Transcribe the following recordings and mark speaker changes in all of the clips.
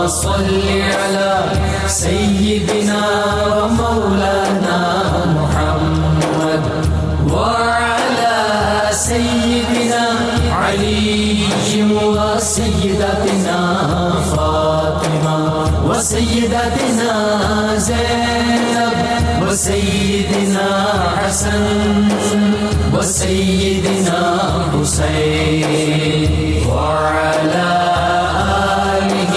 Speaker 1: صل على سيدنا ومولانا محمد وعلى سيدنا علي وسيدتنا فاطمة وسيدتنا زينب وسيدنا حسن وسيدنا حسين وعلى آله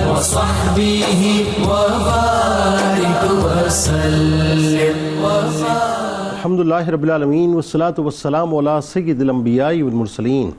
Speaker 1: وصحبه وبارك وسلم
Speaker 2: الحمدللہ رب العالمین والصلاة والسلام علی سید الانبیاء والمرسلین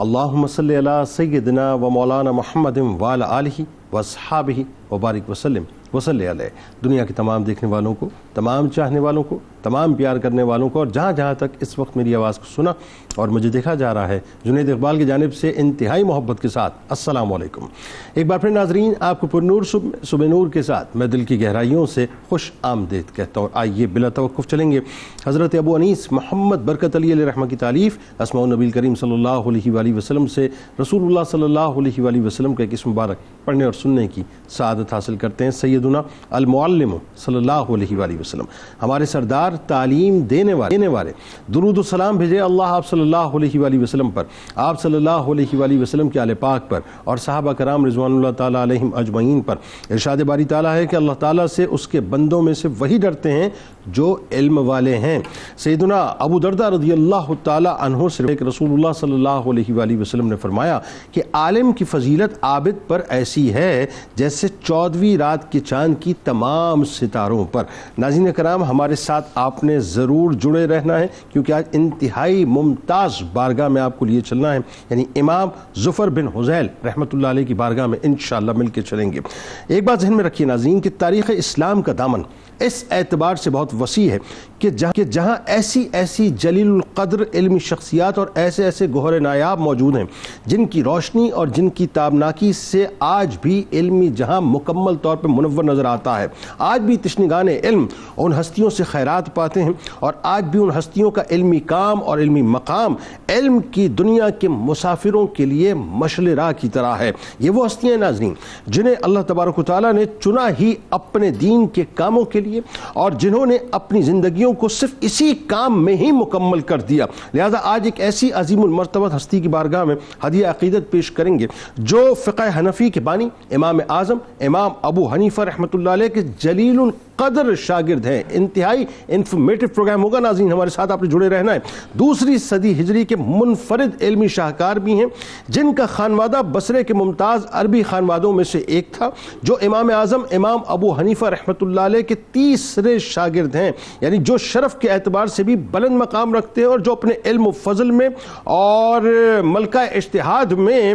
Speaker 2: اللہم صلی علی سیدنا و مولانا محمد وعلی آلہ واصحابہ وبارک وسلم وصلی علیہ۔ دنیا کے تمام دیکھنے والوں کو، تمام چاہنے والوں کو، تمام پیار کرنے والوں کو، اور جہاں جہاں تک اس وقت میری آواز کو سنا اور مجھے دیکھا جا رہا ہے، جنید اقبال کی جانب سے انتہائی محبت کے ساتھ السلام علیکم۔ ایک بار پھر ناظرین، آپ کو پر نور صبح نور کے ساتھ میں دل کی گہرائیوں سے خوش آمدید کہتا ہوں۔ آئیے بلا توقف چلیں گے حضرت ابو انیس محمد برکت علی علیہ رحمہ کی تعلیف اسماء النبی الکریم صلی اللہ علیہ وآلہ وسلم سے رسول اللہ صلی اللہ علیہ وآلہ وسلم کا ایک اسم مبارک پڑھنے اور سننے کی سعادت حاصل کرتے ہیں۔ سیدنا المعلم صلی اللہ علیہ وآلہ وسلم، ہمارے سردار، تعلیم دینے والے، درود و سلام بھیجے اللہ آپ صلی اللہ علیہ وآلہ وسلم پر، آپ صلی اللہ علیہ وآلہ وسلم کے آل پاک پر اور صحابہ کرام رضوان اللہ تعالیٰ علیہم اجمعین پر۔ ارشاد باری تعالیٰ ہے کہ اللہ تعالیٰ سے اس کے بندوں میں سے وہی ڈرتے ہیں جو علم والے ہیں۔ سیدنا ابو دردہ رضی اللہ تعالیٰ عنہ سے ایک رسول اللہ صلی اللہ علیہ وآلہ وسلم نے فرمایا کہ عالم کی فضیلت عابد پر ایسی ہے جیسے 14ویں رات کے چاند کی تمام ستاروں پر۔ ناظرین کرام، ہمارے ساتھ آپ نے ضرور جڑے رہنا ہے کیونکہ آج انتہائی ممتاز بارگاہ میں آپ کو لیے چلنا ہے، یعنی امام ظفر بن حذیل رحمۃ اللہ علیہ کی بارگاہ میں انشاءاللہ مل کے چلیں گے۔ ایک بات ذہن میں رکھیے ناظرین کہ تاریخ اسلام کا دامن اس اعتبار سے بہت وسیع ہے کہ جہاں ایسی جلیل القدر علمی شخصیات اور ایسے گوہر نایاب موجود ہیں جن کی روشنی اور جن کی تابناکی سے آج بھی علمی جہاں مکمل طور پر منور نظر آتا ہے۔ آج بھی تشنگان علم ان ہستیوں سے خیرات پاتے ہیں، اور آج بھی ان ہستیوں کا علمی کام اور علمی مقام علم کی دنیا کے مسافروں کے لیے مشعل راہ کی طرح ہے۔ یہ وہ ہستیاں ہیں ناظرین جنہیں اللہ تبارک و تعالیٰ نے چنا ہی اپنے دین کے کاموں کے لیے، اور جنہوں نے اپنی زندگیوں کو صرف اسی کام میں ہی مکمل کر دیا۔ لہذا آج ایک ایسی عظیم المرتبہ ہستی کی بارگاہ میں ہدیہ عقیدت پیش کریں گے جو فقہ حنفی کے بانی امام اعظم امام ابو حنیفہ رحمۃ اللہ علیہ کے جلیل القدر شاگرد ہیں۔ انتہائی انفارمیٹو پروگرام ہوگا ناظرین، ہمارے ساتھ آپ نے جڑے رہنا ہے۔ دوسری صدی ہجری کے منفرد علمی شاہکار بھی ہیں جن کا خانوادہ بصرے کے ممتاز عربی خانوادوں میں سے ایک تھا، جو امام اعظم امام ابو حنیفہ رحمۃ اللہ علیہ کے تیسرے شاگرد ہیں، یعنی جو شرف کے اعتبار سے بھی بلند مقام رکھتے ہیں اور جو اپنے علم و فضل میں اور ملکہ اجتہاد میں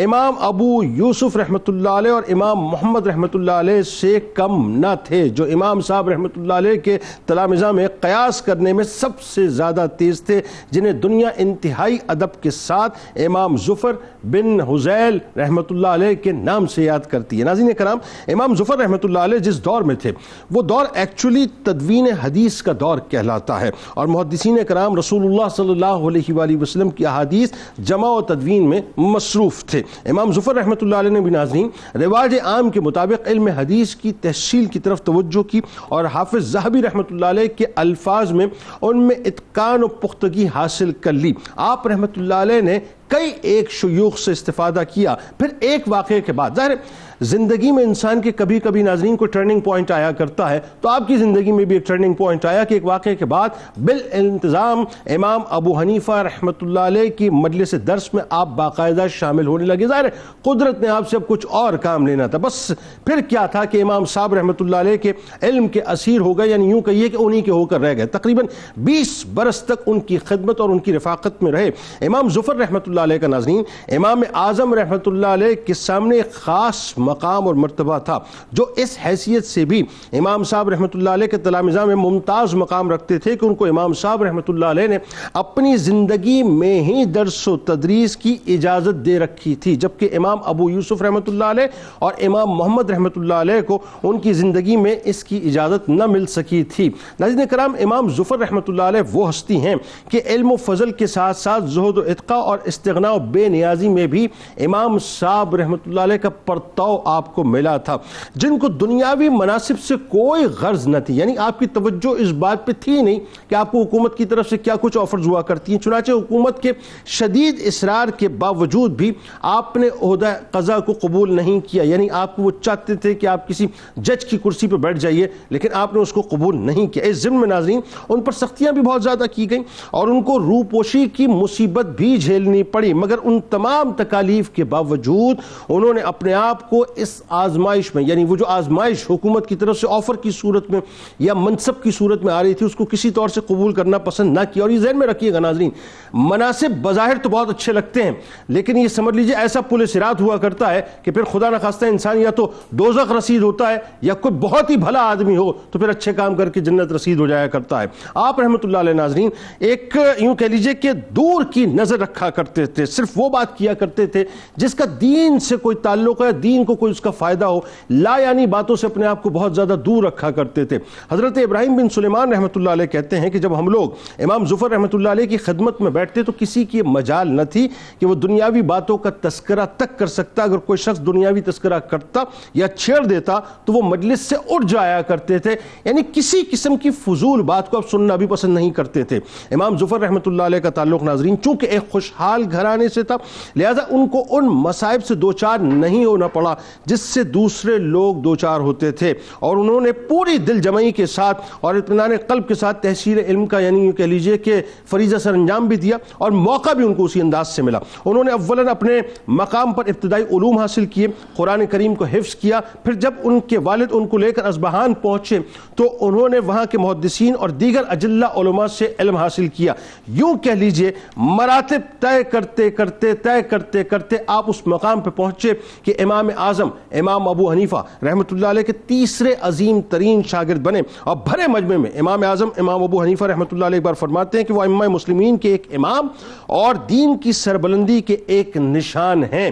Speaker 2: امام ابو یوسف رحمۃ اللہ علیہ اور امام محمد رحمۃ اللہ علیہ سے کم نہ تھے، جو امام صاحب رحمۃ اللہ علیہ کے تلامذہ میں قیاس کرنے میں سب سے زیادہ تیز تھے، جنہیں دنیا انتہائی ادب کے ساتھ امام ظفر بن حذیل رحمۃ اللہ علیہ کے نام سے یاد کرتی ہے۔ ناظرین کرام، امام ظفر رحمۃ اللہ علیہ جس دور میں تھے وہ دور ایکچولی تدوین حدیث کا دور کہلاتا ہے، اور محدثین کرام رسول اللہ صلی اللہ علیہ وآلہ وسلم کی احادیث جمع و تدوین میں مصروف تھے۔ امام ظفر رحمۃ اللہ علیہ نے بھی ناظرین رواج عام کے مطابق علم حدیث کی تحصیل کی طرف توجہ کی، اور حافظ ذہبی رحمۃ اللہ علیہ کے الفاظ میں ان میں اتقان و پختگی حاصل کر لی۔ آپ رحمۃ اللہ علیہ نے کئی ایک شیوخ سے استفادہ کیا۔ پھر ایک واقعے کے بعد ظاہر زندگی میں انسان کے کبھی کبھی ناظرین کو ٹرننگ پوائنٹ آیا کرتا ہے، تو آپ کی زندگی میں بھی ایک ٹرننگ پوائنٹ آیا کہ ایک واقعے کے بعد بالانتظام امام ابو حنیفہ رحمۃ اللہ علیہ کی مجلس درس میں آپ باقاعدہ شامل ہونے لگے۔ ظاہر قدرت نے آپ سے اب کچھ اور کام لینا تھا، بس پھر کیا تھا کہ امام صاحب رحمۃ اللہ علیہ کے علم کے اسیر ہو گئے، یعنی یوں کہیے کہ انہی کے ہو کر رہ گئے۔ تقریباً 20 برس تک ان کی خدمت اور ان کی رفاقت میں رہے۔ امام ظفر رحمۃ اللہ علیہ کا ناظرین امام اعظم رحمۃ اللہ علیہ کے سامنے ایک خاص مقام اور مرتبہ تھا، جو اس حیثیت سے بھی امام صاحب رحمۃ اللہ علیہ کے تلامذہ میں ممتاز مقام رکھتے تھے کہ ان کو امام صاحب رحمۃ اللہ علیہ نے اپنی زندگی میں ہی درس و تدریس کی اجازت دے رکھی تھی، جبکہ امام ابو یوسف رحمۃ اللہ علیہ اور امام محمد رحمۃ اللہ علیہ کو ان کی زندگی میں اس کی اجازت نہ مل سکی تھی۔ ناظرین کرام، امام ظفر رحمۃ اللہ علیہ وہ ہستی ہیں کہ علم و فضل کے ساتھ ساتھ زہد و اتقاء اور استغنا و بے نیازی میں بھی امام صاحب رحمۃ اللہ علیہ کا پرتاؤ آپ کو ملا تھا، جن کو دنیاوی مناصب سے کوئی غرض نہ تھی، یعنی آپ کی توجہ اس بات پہ تھی نہیں کہ آپ کو حکومت کی طرف سے کیا کچھ آفرز ہوا کرتی ہیں، چنانچہ حکومت کے شدید اصرار کے باوجود بھی آپ نے عہدہ قضا کو قبول نہیں کیا، یعنی آپ کو وہ چاہتے تھے کہ آپ کسی جج کی کرسی پہ بیٹھ جائیے لیکن آپ نے اس کو قبول نہیں کیا۔ اس ضمن میں ناظرین ان پر سختیاں بھی بہت زیادہ کی گئیں اور ان کو روپوشی کی مصیبت بھی جھیلنی پڑی، مگر ان تمام تکالیف کے باوجود انہوں نے اپنے آپ کو اس آزمائش میں، یعنی وہ جو آزمائش حکومت کی طرف سے آفر کی صورت میں یا منصب کی صورت میں آ رہی تھی، اس کو کسی طور سے قبول کرنا پسند نہ کیا۔ اور یہ ذہن میں رکھیے گا ناظرین، مناصب بظاہر تو بہت اچھے لگتے ہیں لیکن یہ سمجھ لیجئے ایسا پل صراط ہوا کرتا ہے کہ پھر خدا نخواستہ انسان یا تو دوزخ رسید ہوتا ہے یا کوئی بہت ہی بھلا آدمی ہو تو پھر اچھے کام کر کے جنت رسید ہو جایا کرتا ہے۔ آپ رحمۃ اللہ علیہ ناظرین ایک یوں کہہ لیجئے کہ دور کی نظر رکھا کرتے تھے، صرف وہ بات کیا کرتے تھے جس کا دین سے کوئی تعلق ہے، دین کو کوئی اس کا فائدہ ہو، لا یعنی باتوں سے اپنے آپ کو بہت زیادہ دور رکھا کرتے تھے۔ حضرت ابراہیم بن سلیمان رحمۃ اللہ علیہ کہتے ہیں کہ جب ہم لوگ امام ظفر رحمۃ اللہ علیہ کی خدمت میں بیٹھتے تو کسی کی مجال نہ تھی کہ وہ دنیاوی باتوں کا تذکرہ تک کر سکتا، اگر کوئی شخص دنیاوی تذکرہ کرتا یا چھیڑ دیتا تو وہ مجلس سے اٹھ جایا کرتے تھے، یعنی کسی قسم کی فضول بات کو اب سننا بھی پسند نہیں کرتے تھے۔ امام ظفر رحمۃ اللہ علیہ کا تعلق ناظرین چونکہ ایک خوشحال گھرانے سے تھا لہذا ان کو ان مصائب سے دوچار نہیں ہونا پڑا جس سے دوسرے لوگ دوچار ہوتے تھے، اور انہوں نے پوری دل جمعی کے ساتھ اور اطمینان قلب کے ساتھ تحصیل علم کا یعنی یہ کہہ لیجئے کہ فریضہ سر انجام بھی دیا اور موقع بھی ان کو اسی انداز سے ملا۔ انہوں نے اولاً اپنے مقام پر ابتدائی علوم حاصل کیے، قرآن کریم کو حفظ کیا، پھر جب ان کے والد ان کو لے کر اصبہان پہنچے تو انہوں نے وہاں کے محدثین اور دیگر اجلہ علماء سے علم حاصل کیا۔ یوں کہہ لیجئے مراتب طے کرتے کرتے آپ اس مقام پہ پہنچے کہ امام اعظم امام ابو حنیفہ رحمۃ اللہ علیہ کے تیسرے عظیم ترین شاگرد بنے، اور بھرے مجمع میں امام اعظم امام ابو حنیفہ رحمۃ اللہ علیہ ایک بار فرماتے ہیں کہ وہ ائمہ مسلمین کے ایک امام اور دین کی سربلندی کے ایک نشان ہیں۔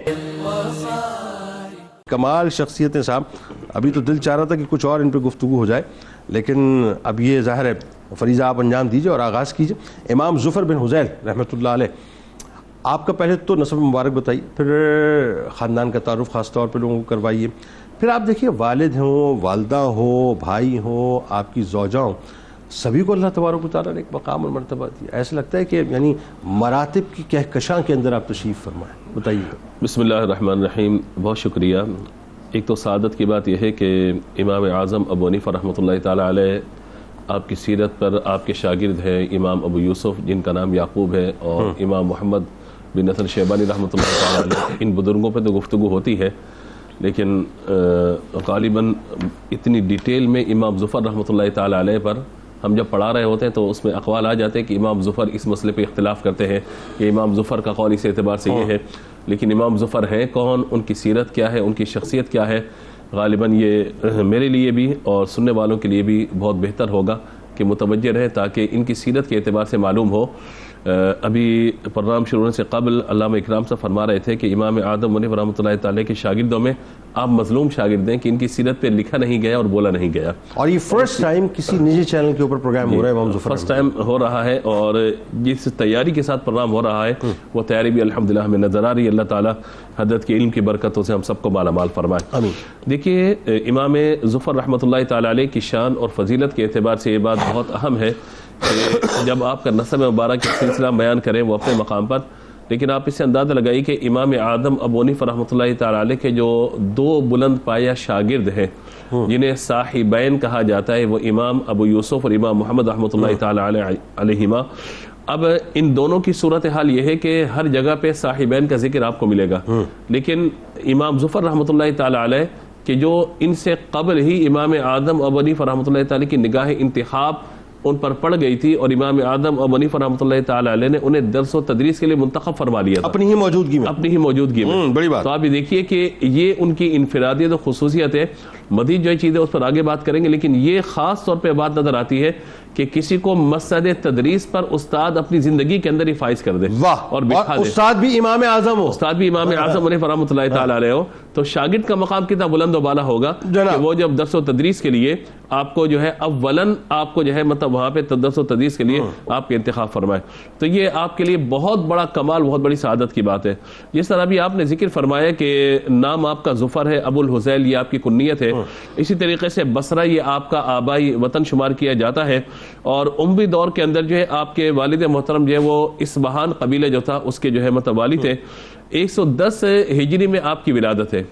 Speaker 2: کمال شخصیتیں صاحب، ابھی تو دل چاہ رہا تھا کہ کچھ اور ان پہ گفتگو ہو جائے لیکن اب یہ ظاہر ہے فریضہ آپ انجام دیجئے اور آغاز کیجئے۔ امام ظفر بن حذیل رحمۃ اللہ علیہ، آپ کا پہلے تو نسب مبارک بتائیے، پھر خاندان کا تعارف خاص طور پہ لوگوں کو کروائیے، پھر آپ دیکھیے والد ہوں، والدہ ہوں، بھائی ہوں، آپ کی زوجہ ہوں، سبھی کو اللہ تبارک و تعالیٰ نے ایک مقام اور مرتبہ دیا۔ ایسا لگتا ہے کہ یعنی مراتب کی کہکشاں کے اندر آپ تشریف فرمائیں، بتائیے۔
Speaker 3: بسم اللہ الرحمن الرحیم، بہت شکریہ۔ ایک تو سعادت کی بات یہ ہے کہ امام اعظم ابو حنیفہ رحمۃ اللہ تعالیٰ علیہ آپ کی سیرت پر آپ کے شاگرد ہیں امام ابو یوسف جن کا نام یعقوب ہے، اور امام محمد بن حسن شیبانی رحمۃ اللہ تعالیٰ علیہ، ان بزرگوں پہ تو گفتگو ہوتی ہے لیکن غالباً اتنی ڈیٹیل میں امام ظفر رحمۃ اللہ تعالیٰ علیہ پر ہم جب پڑھا رہے ہوتے ہیں تو اس میں اقوال آ جاتے ہیں کہ امام ظفر اس مسئلے پہ اختلاف کرتے ہیں کہ امام ظفر کا قول اس اعتبار سے یہ ہے، لیکن امام ظفر ہیں کون، ان کی سیرت کیا ہے، ان کی شخصیت کیا ہے، غالباً یہ میرے لیے بھی اور سننے والوں کے لیے بھی بہت بہتر ہوگا کہ متوجہ رہے تاکہ ان کی سیرت کے اعتبار سے معلوم ہو۔ ابھی پروگرام شروع ہونے سے قبل علامہ اکرام صاحب فرما رہے تھے کہ امام اعظم حنیفہ رحمۃ اللہ تعالیٰ کے شاگردوں میں آپ مظلوم شاگرد ہیں کہ ان کی سیرت پہ لکھا نہیں گیا اور بولا نہیں گیا، اور
Speaker 2: یہ فرسٹ ٹائم کسی نجی چینل کے اوپر پروگرام ہو رہا ہے امام ظفر،
Speaker 3: فرسٹ ٹائم ہو رہا ہے، اور جس تیاری کے ساتھ پروگرام ہو رہا ہے وہ تیاری بھی الحمدللہ ہمیں نظر آ رہی ہے۔ اللہ تعالیٰ حضرت کے علم کی برکتوں سے ہم سب کو مالا مال فرمائے، آمین۔ دیکھیے امام ظفر رحمۃ اللہ تعالیٰ علیہ کی شان اور فضیلت کے اعتبار سے یہ بات بہت اہم ہے کہ جب آپ کا نسب مبارک کا سلسلہ بیان کریں وہ اپنے مقام پر، لیکن آپ اس سے اندازہ لگائی کہ امام اعظم ابو حنیفہ رحمۃ اللہ تعالیٰ علیہ کے جو دو بلند پایہ شاگرد ہیں جنہیں صاحبین کہا جاتا ہے، وہ امام ابو یوسف اور امام محمد رحمۃ اللہ تعالیٰ علیہما۔ اب ان دونوں کی صورتحال یہ ہے کہ ہر جگہ پہ صاحبین کا ذکر آپ کو ملے گا، لیکن امام ظفر رحمۃ اللہ تعالیٰ علیہ کہ جو ان سے قبل ہی امام اعظم ابو حنیفہ رحمۃ اللہ تعالیٰ کی نگاہ انتخاب ان پر پڑ گئی تھی اور امام اعظم ابو حنیفہ رحمۃ اللہ تعالیٰ علیہ نے انہیں درس و تدریس کے لیے منتخب فرما لیا تھا اپنی ہی موجودگی میں
Speaker 2: بڑی بات۔
Speaker 3: تو آپ یہ دیکھیے کہ یہ ان کی انفرادیت و خصوصیت ہے، مزید جو چیزیں اس پر آگے بات کریں گے، لیکن یہ خاص طور پہ بات نظر آتی ہے کہ کسی کو مسند تدریس پر استاد اپنی زندگی کے اندر ہی فائز کر دے اور بٹھا دے.
Speaker 2: استاد بھی امام اعظم ہو,
Speaker 3: استاد بھی امام اعظم علیہ رحمۃ اللہ تعالی علیہ ہو, تو شاگرد کا مقام کتنا بلند و بالا ہوگا کہ وہ جب درس و تدریس کے لیے آپ کو جو ہے اولن آپ کو جو ہے مطلب وہاں پہ درس و تدریس کے لیے آپ کے انتخاب فرمائے. تو یہ آپ کے لیے بہت بڑا کمال, بہت بڑی سعادت کی بات ہے. جس طرح بھی آپ نے ذکر فرمایا کہ نام آپ کا ظفر ہے, ابو الحذیل یہ آپ کی کنیت ہے, اسی طریقے سے بصرہ یہ آپ کا آبائی وطن شمار کیا جاتا ہے, اور اموی دور کے اندر جو ہے آپ کے والد محترم جو ہے وہ اصبہان قبیلہ جو تھا اس کے جو ہے مطلب والد تھے. 110 ہجری میں آپ کی ولادت ہے.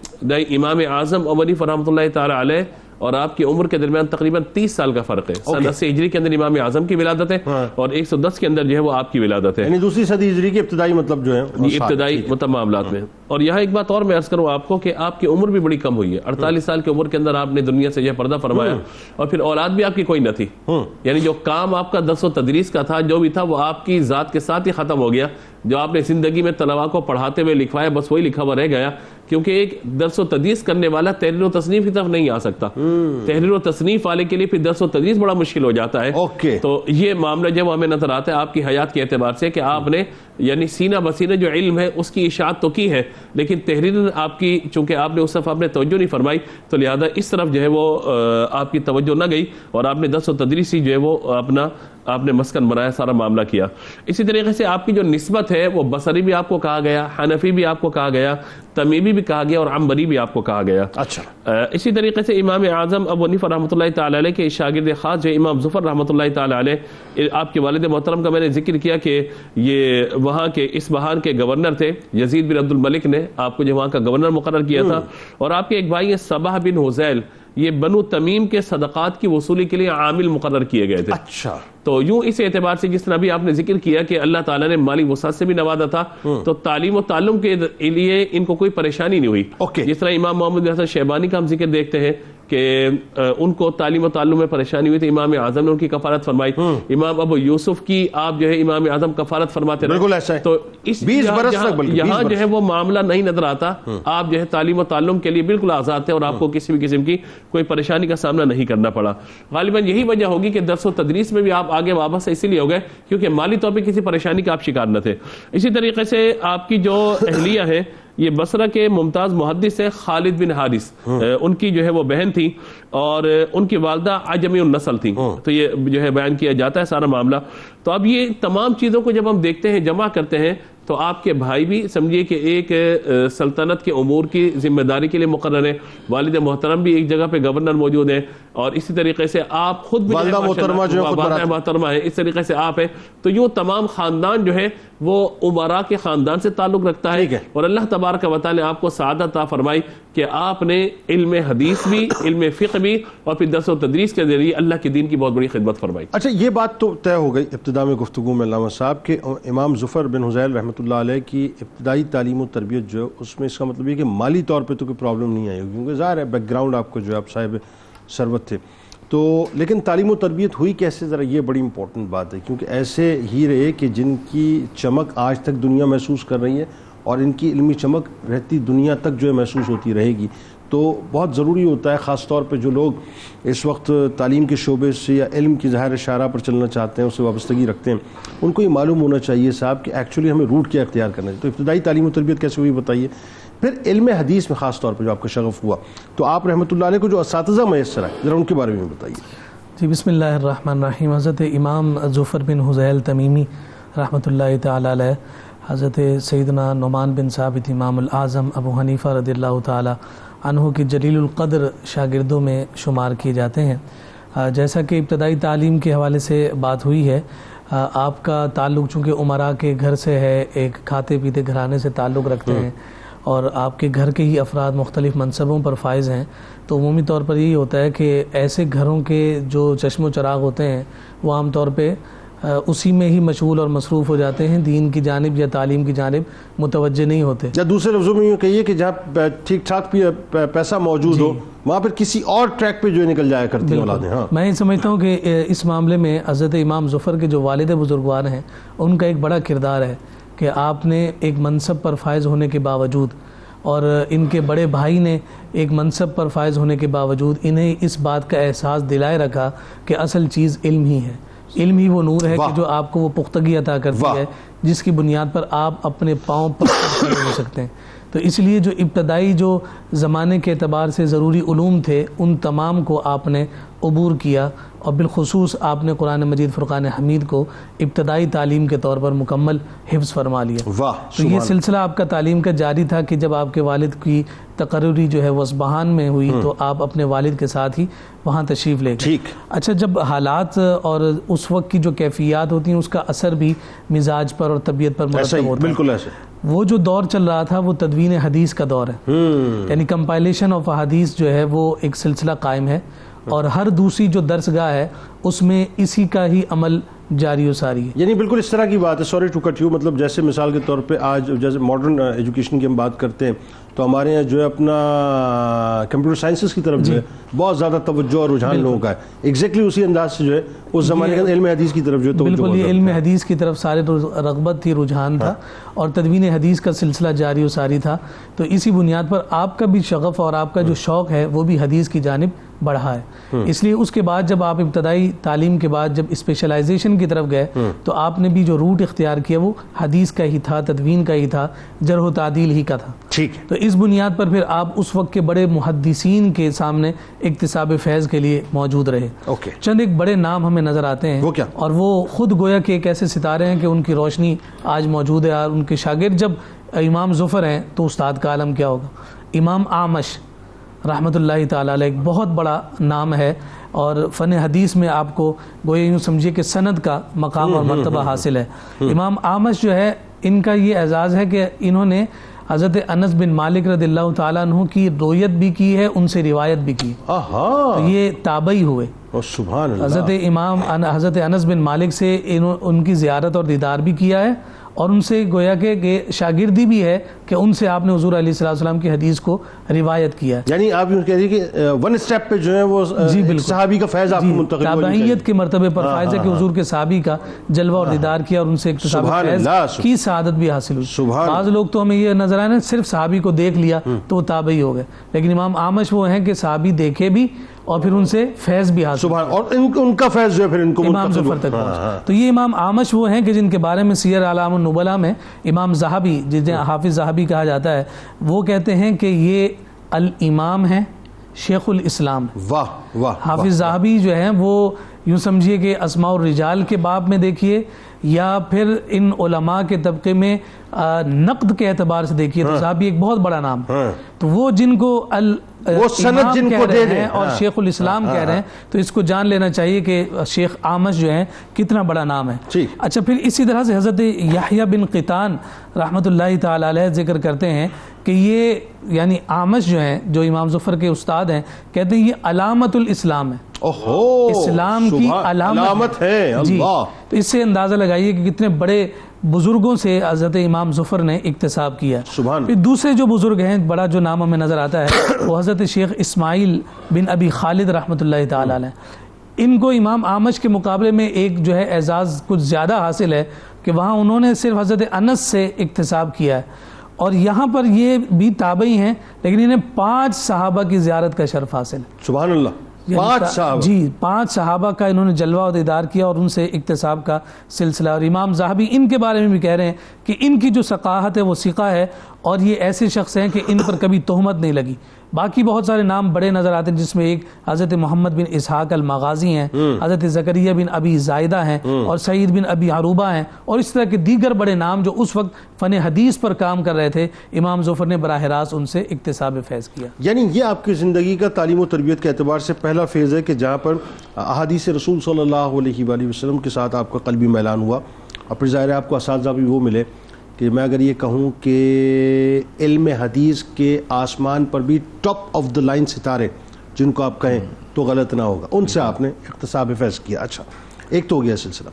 Speaker 3: امام اعظم ابو حنیفہ رحمۃ اللہ تعالی علیہ اور آپ کی عمر کے درمیان تقریباً 30 سال کا فرق ہے. سن 80 ہجری کے اندر امام اعظم کی ولادت ہے اور 110 کے اندر جو ہے وہ آپ کی ولادت ہے,
Speaker 2: یعنی دوسری صدی ہجری کی ابتدائی مطلب جو ہے
Speaker 3: ابتدائی مطلب معاملات میں. اور یہاں ایک بات اور میں عرض کروں آپ کو کہ آپ کی عمر بھی بڑی کم ہوئی ہے. 48 سال کی عمر کے اندر آپ نے دنیا سے یہ پردہ فرمایا, اور پھر اولاد بھی آپ کی کوئی نہ تھی. یعنی جو کام آپ کا درس و تدریس کا تھا, جو بھی تھا, وہ آپ کی ذات کے ساتھ ہی ختم ہو گیا. جو آپ نے زندگی میں طلباء کو پڑھاتے ہوئے لکھوایا بس وہی لکھا ہوا رہ گیا, کیونکہ ایک درس و تدریس کرنے والا تحریر و تصنیف کی طرف نہیں آ سکتا. تحریر و تصنیف والے کے لیے پھر درس و تدریس بڑا مشکل ہو جاتا ہے. تو یہ معاملہ جب ہمیں نظر آتا ہے آپ کی حیات کے اعتبار سے کہ آپ نے یعنی سینہ بسینہ جو علم ہے اس کی اشاعت تو کی ہے, لیکن تحریر آپ کی چونکہ آپ نے اس طرف آپ نے توجہ نہیں فرمائی, تو لہذا اس طرف جو ہے وہ آپ کی توجہ نہ گئی, اور آپ نے درس و تدریس ہی جو ہے وہ اپنا آپ نے مسکن بنایا, سارا معاملہ کیا. اسی طریقے سے آپ کی جو نسبت ہے وہ بصری بھی آپ کو کہا گیا, حنفی بھی آپ کو کہا گیا, تمیمی بھی کہا گیا, اور عنبری بھی آپ کو کہا گیا.
Speaker 2: اچھا,
Speaker 3: اسی طریقے سے امام اعظم ابو حنیفہ رحمۃ اللہ تعالی علیہ کے شاگرد خاص جو امام ظفر رحمۃ اللہ تعالی علیہ, آپ کے والد محترم کا میں نے ذکر کیا کہ یہ وہاں کے اصبہان کے گورنر تھے. یزید بن عبد الملک نے آپ کو جو وہاں کا گورنر مقرر کیا تھا, اور آپ کے ایک بھائی ہیں صباح بن حذیل, یہ بنو تمیم کے صدقات کی وصولی کے لیے عامل مقرر کیے گئے تھے.
Speaker 2: اچھا,
Speaker 3: تو یوں اس اعتبار سے جس طرح بھی آپ نے ذکر کیا کہ اللہ تعالیٰ نے مالی وسعت سے بھی نوازا تھا, تو تعلیم و تعلم کے لیے ان کو کوئی پریشانی نہیں ہوئی. جس طرح امام محمد بن حسن شیبانی کا ہم ذکر دیکھتے ہیں کہ ان کو تعلیم و تعلم میں پریشانی ہوئی تھی, امام اعظم نے ان کی کفارت فرمائی. امام ابو یوسف کی آپ جو ہے امام اعظم کفارت فرماتے رہے. تو اس یہاں جو ہے وہ معاملہ نہیں نظر آتا, آپ جو ہے تعلیم و تعلم کے لیے بالکل آزاد تھے, اور آپ کو کسی بھی قسم کی کوئی پریشانی کا سامنا نہیں کرنا پڑا. غالباً یہی وجہ ہوگی کہ درس و تدریس میں بھی آپ آگے واپس اسی لیے ہو گئے کیونکہ مالی طور پہ کسی پریشانی کا آپ شکار نہ تھے. اسی طریقے سے آپ کی جو اہلیہ ہے یہ بصرہ کے ممتاز محدث ہے خالد بن حارث, ان کی جو ہے وہ بہن تھی, اور ان کی والدہ عجمی النسل تھی. تو یہ جو ہے بیان کیا جاتا ہے سارا معاملہ. تو اب یہ تمام چیزوں کو جب ہم دیکھتے ہیں, جمع کرتے ہیں, تو آپ کے بھائی بھی سمجھیے کہ ایک سلطنت کے امور کی ذمہ داری کے لیے مقرر ہیں, والد محترم بھی ایک جگہ پہ گورنر موجود ہیں, اور اسی طریقے سے آپ خود بھی محترمہ ہیں, اس طریقے سے آپ ہیں. تو یوں تمام خاندان جو ہے وہ امراء کے خاندان سے تعلق رکھتا ہے, اور اللہ تبارک و تعالی نے آپ کو سعادت عطا فرمائی کہ آپ نے علم حدیث بھی, علم فقہ بھی, اور پھر درس و تدریس کے ذریعے اللہ کے دین کی بہت بڑی خدمت فرمائی.
Speaker 2: اچھا, یہ بات تو طے ہو گئی ابتدا میں گفتگو میں علامہ صاحب کہ امام ظفر بن حذیل رحمۃ اللہ علیہ کی ابتدائی تعلیم و تربیت جو ہے اس میں اس کا مطلب یہ کہ مالی طور پہ تو کوئی پرابلم نہیں آئی, کیونکہ ظاہر ہے بیک گراؤنڈ آپ کو جو ہے آپ صاحب ثروت تھے. تو لیکن تعلیم و تربیت ہوئی کیسے, ذرا یہ بڑی امپورٹنٹ بات ہے, کیونکہ ایسے ہی رہے کہ جن کی چمک آج تک دنیا محسوس کر رہی ہے, اور ان کی علمی چمک رہتی دنیا تک جو ہے محسوس ہوتی رہے گی. تو بہت ضروری ہوتا ہے خاص طور پہ جو لوگ اس وقت تعلیم کے شعبے سے یا علم کی ظاہر شاہراہ پر چلنا چاہتے ہیں, اس سے وابستگی رکھتے ہیں, ان کو یہ معلوم ہونا چاہیے صاحب کہ ایکچولی ہمیں روٹ کیا اختیار کرنا ہے. تو ابتدائی تعلیم و تربیت کیسے ہوئی بتائیے. پھر علم حدیث میں خاص طور پہ جو آپ کا شغف ہوا, تو آپ رحمۃ اللہ علیہ کو جو اساتذہ میسر آئے ذرا ان کے بارے میں بتائیے.
Speaker 4: جی, بسم اللہ الرحمن الرحیم. حضرت امام ظفر بن حذیل تمیمی رحمۃ اللہ تعالی علیہ, حضرت سیدنا نعمان بن ثابت امام الاعظم ابو حنیفہ رضی اللہ تعالی عنہ کی جلیل القدر شاگردوں میں شمار کیے جاتے ہیں. جیسا کہ ابتدائی تعلیم کے حوالے سے بات ہوئی ہے, آپ کا تعلق چونکہ امراء کے گھر سے ہے, ایک کھاتے پیتے گھرانے سے تعلق رکھتے ہیں, اور آپ کے گھر کے ہی افراد مختلف منصبوں پر فائز ہیں, تو عمومی طور پر یہی ہوتا ہے کہ ایسے گھروں کے جو چشم و چراغ ہوتے ہیں وہ عام طور پہ اسی میں ہی مشغول اور مصروف ہو جاتے ہیں, دین کی جانب یا تعلیم کی جانب متوجہ نہیں ہوتے.
Speaker 2: یا دوسرے لفظوں میں یہ کہیے کہ جہاں ٹھیک ٹھاک پیسہ موجود ہو وہاں پر کسی اور ٹریک پہ جو نکل جایا کرتی ہیں اولادیں. ہاں,
Speaker 4: میں یہ سمجھتا ہوں کہ اس معاملے میں حضرت امام ظفر کے جو والد بزرگوار ہیں ان کا ایک بڑا کردار ہے کہ آپ نے ایک منصب پر فائز ہونے کے باوجود, اور ان کے بڑے بھائی نے ایک منصب پر فائز ہونے کے باوجود انہیں اس بات کا احساس دلائے رکھا کہ اصل چیز علم ہی ہے. علم ہی وہ نور ہے
Speaker 2: واہ.
Speaker 4: کہ جو آپ کو وہ پختگی عطا کرتی
Speaker 2: واہ.
Speaker 4: ہے جس کی بنیاد پر آپ اپنے پاؤں پر کھڑے ہو سکتے ہیں. تو اس لیے جو ابتدائی جو زمانے کے اعتبار سے ضروری علوم تھے ان تمام کو آپ نے عبور کیا، اور بالخصوص آپ نے قرآن مجید فرقان حمید کو ابتدائی تعلیم کے طور پر مکمل حفظ فرما لیا.
Speaker 2: واہ
Speaker 4: تو یہ سلسلہ آپ کا تعلیم کا جاری تھا کہ جب آپ کے والد کی تقرری جو ہے وہ اصبہان میں ہوئی تو آپ اپنے والد کے ساتھ ہی وہاں تشریف لے گئے.
Speaker 2: ٹھیک.
Speaker 4: اچھا، جب حالات اور اس وقت کی جو کیفیات ہوتی ہیں اس کا اثر بھی مزاج پر اور طبیعت پر
Speaker 2: ایسا
Speaker 4: مرتب
Speaker 2: ہی،
Speaker 4: ہوتا ہے.
Speaker 2: بالکل ایسے.
Speaker 4: وہ جو دور چل رہا تھا وہ تدوین حدیث کا دور ہے، یعنی کمپائلیشن آف حدیث جو ہے وہ ایک سلسلہ قائم ہے، اور ہر دوسری جو درس گاہ ہے اس میں اسی کا ہی عمل جاری و ساری ہے.
Speaker 2: یعنی بالکل اس طرح کی بات ہے. سوری ٹو کٹ یو، مطلب جیسے مثال کے طور پہ آج جیسے ماڈرن ایجوکیشن کی ہم بات کرتے ہیں تو ہمارے یہاں جو ہے اپنا کمپیوٹر سائنسز کی طرف جو ہے بہت زیادہ توجہ اور رجحان لوگوں کا ہے. ایگزیکٹلی اسی انداز سے جو ہے اس زمانے کے علم حدیث کی طرف جو ہے توجہ.
Speaker 4: بالکل، یہ علم حدیث کی طرف سارے رغبت تھی، رجحان تھا، اور تدوین حدیث کا سلسلہ جاری و ساری تھا. تو اسی بنیاد پر آپ کا بھی شغف اور آپ کا جو شوق ہے وہ بھی حدیث کی جانب بڑھا ہے. اس لیے اس کے بعد جب آپ ابتدائی تعلیم کے بعد جب اسپیشلائزیشن کی طرف گئے تو آپ نے بھی جو روٹ اختیار کیا وہ حدیث کا ہی تھا، تدوین کا ہی تھا، جرح و تعدیل ہی کا تھا.
Speaker 2: ٹھیک.
Speaker 4: تو اس بنیاد پر پھر آپ اس وقت کے بڑے محدثین کے سامنے اکتساب فیض کے لیے موجود رہے.
Speaker 2: اوکے.
Speaker 4: چند ایک بڑے نام ہمیں نظر آتے ہیں،
Speaker 2: وہ کیا؟
Speaker 4: اور وہ خود گویا کہ ایک ایسے ستارے ہیں کہ ان کی روشنی آج موجود ہے، اور ان کے شاگرد جب امام ظفر ہیں تو استاد کا عالم کیا ہوگا. امام اعمش رحمۃ اللہ تعالی علیہ ایک بہت بڑا نام ہے، اور فن حدیث میں آپ کو گویا یوں سمجھیے کہ سند کا مقام اور مرتبہ حاصل ہے. امام اعمش جو ہے ان کا یہ اعزاز ہے کہ انہوں نے حضرت انس بن مالک رضی اللہ تعالیٰ عنہ کی رویت بھی کی ہے، ان سے روایت بھی کی. تو یہ تابعی ہوئے.
Speaker 2: سبحان اللہ.
Speaker 4: حضرت انس بن مالک سے ان کی زیارت اور دیدار بھی کیا ہے، اور ان سے گویا کہ شاگردی بھی ہے کہ ان سے آپ نے حضور علیہ السلام کی حدیث کو روایت کیا ہے.
Speaker 2: یعنی آپ یوں کہہ رہی کہ ون سٹیپ پہ جو ہے وہ صحابی کا فیض آپ کو منتقل ہوا.
Speaker 4: تابعیت کے مرتبے پر فائز ہے کہ حضور کے صحابی کا جلوہ اور دیدار کیا اور ان سے اکتساب فیض کی سعادت بھی حاصل ہوئی. بعض لوگ تو ہمیں یہ نظر آئے نا صرف صحابی کو دیکھ لیا تو وہ تابعی ہو گئے، لیکن امام اعمش وہ ہیں کہ صحابی دیکھے بھی اور پھر ان سے فیض بھی حاصل،
Speaker 2: اور ان کا فیض جو ہے پھر ان کو
Speaker 4: امام ظفر تک پہنچا. تو یہ امام اعمش وہ ہیں کہ جن کے بارے میں سیر اعلام النبلاء میں امام ذہبی، جنہیں حافظ ذہبی کہا جاتا ہے، وہ کہتے ہیں کہ یہ الامام ہیں، شیخ الاسلام.
Speaker 2: واہ واہ.
Speaker 4: حافظ ذہبی جو ہیں وہ یوں سمجھیے کہ اسماء الرجال کے باب میں دیکھیے یا پھر ان علماء کے طبقے میں نقد کے اعتبار سے دیکھیے تو ذہبی ایک بہت بڑا نام. تو وہ جن کو
Speaker 2: وہ سند جن کو دے دیں
Speaker 4: اور شیخ الاسلام کہہ رہے ہیں، تو اس کو جان لینا چاہیے کہ شیخ اعمش جو ہیں کتنا بڑا نام ہے. اچھا، پھر اسی طرح سے حضرت یحییٰ بن قطان رحمۃ اللہ تعالی علیہ ذکر کرتے ہیں کہ یہ یعنی اعمش جو ہیں، جو امام ظفر کے استاد ہیں، کہتے ہیں یہ علامت الاسلام ہے، اسلام کی علامت ہے. اللہ. تو اس سے اندازہ لگائیے کہ کتنے بڑے بزرگوں سے حضرت امام ظفر نے اکتساب کیا. پھر دوسرے جو بزرگ ہیں، بڑا جو نام ہمیں نظر آتا ہے وہ حضرت شیخ اسماعیل بن ابی خالد رحمۃ اللہ تعالی علیہ. ان کو امام اعمش کے مقابلے میں ایک جو ہے اعزاز کچھ زیادہ حاصل ہے کہ وہاں انہوں نے صرف حضرت انس سے اکتساب کیا ہے، اور یہاں پر یہ بھی تابعی ہیں لیکن انہیں 5 صحابہ کی زیارت کا شرف حاصل ہے.
Speaker 2: سبحان اللہ. 5 صحابہ.
Speaker 4: جی، 5 صحابہ کا انہوں نے جلوہ و دیدار کیا اور ان سے اکتساب کا سلسلہ. اور امام ذہبی ان کے بارے میں بھی کہہ رہے ہیں کہ ان کی جو ثقافت ہے وہ ثقہ ہے، اور یہ ایسے شخص ہیں کہ ان پر کبھی تہمت نہیں لگی. باقی بہت سارے نام بڑے نظر آتے ہیں جس میں ایک حضرت محمد بن اسحاق المغازی ہیں، حضرت زکریا بن ابی زائدہ ہیں، اور سعید بن ابی عروبہ ہیں، اور اس طرح کے دیگر بڑے نام جو اس وقت فن حدیث پر کام کر رہے تھے. امام ظفر نے براہ راست ان سے اکتساب فیض کیا.
Speaker 2: یعنی یہ آپ کی زندگی کا تعلیم و تربیت کے اعتبار سے پہلا فیض ہے کہ جہاں پر احادیث رسول صلی اللہ علیہ وآلہ وسلم کے ساتھ آپ کا قلبی میلان ہوا، اور پھر ظاہر ہے آپ کو اساتذہ بھی وہ ملے کہ میں اگر یہ کہوں کہ علم حدیث کے آسمان پر بھی ٹاپ آف دا لائن ستارے جن کو آپ کہیں تو غلط نہ ہوگا، ان سے آپ نے اکتساب فیض کیا. اچھا، ایک تو ہو گیا سلسلہ.